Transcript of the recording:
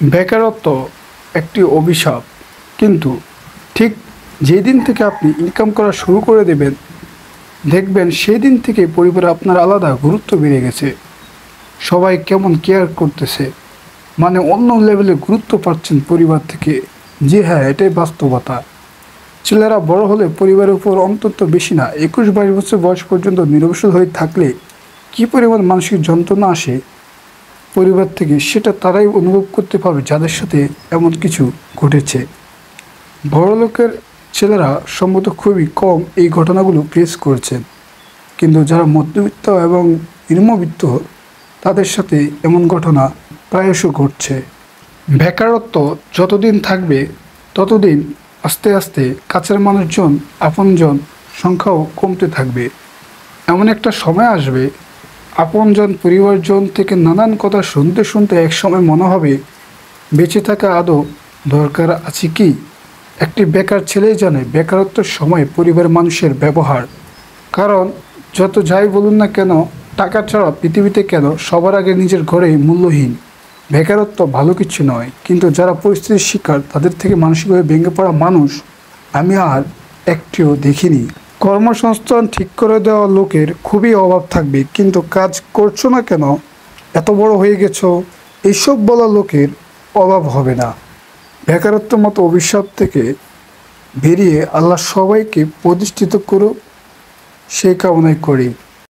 বেকারত্ব একটি অভিশাপ, কিন্তু ঠিক যেদিন থেকে আপনি ইনকাম করা শুরু করে দেবেন, দেখবেন সেই দিন থেকে পরিবারে আপনার আলাদা গুরুত্ব বেড়ে গেছে। সবাই কেমন কেয়ার করতেছে, মানে অন্য লেভেলে গুরুত্ব পাচ্ছেন পরিবার থেকে। জি হ্যাঁ, এটাই বাস্তবতা। ছেলেরা বড় হলে পরিবারের উপর অন্তত বেশি না 21-22 বছর বয়স পর্যন্ত নির্ভরশীল হয়ে থাকলে কী পরিমাণ মানসিক যন্ত্রণা আসে পরিবার থেকে, সেটা তারাই অনুভব করতে পারবে যাদের সাথে এমন কিছু ঘটেছে। বড়লোকের ছেলেরা সম্ভবত খুবই কম এই ঘটনাগুলো ফেস করছেন, কিন্তু যারা মধ্যবিত্ত এবং নিম্নবিত্ত তাদের সাথে এমন ঘটনা প্রায়শ ঘটছে। বেকারত্ব যতদিন থাকবে ততদিন আস্তে আস্তে কাছের মানুষজন, আপনজন সংখ্যাও কমতে থাকবে। এমন একটা সময় আসবে, আপনজন পরিবারজন থেকে নানান কথা শুনতে শুনতে একসময় মনে হবে বেঁচে থাকা আদৌ দরকার আছে কি। একটি বেকার ছেলেই জানে বেকারত্বের সময় পরিবারের মানুষের ব্যবহার। কারণ যত যাই বলুন না কেন, টাকা ছাড়া পৃথিবীতে কেন সবার আগে নিজের ঘরেই মূল্যহীন। বেকারত্ব ভালো কিছু নয়, কিন্তু যারা পরিস্থিতির শিকার তাদের থেকে মানসিকভাবে ভেঙে পড়া মানুষ আমি আর একটিও দেখিনি। কর্মসংস্থান ঠিক করে দেওয়া লোকের খুবই অভাব থাকবে, কিন্তু কাজ করছো না কেন, এত বড় হয়ে গেছো, এইসব বলা লোকের অভাব হবে না। বেকারত্বের মতো অভিশাপ থেকে বেরিয়ে আল্লাহ সবাইকে প্রতিষ্ঠিত করুক, সেই কামনাই করি।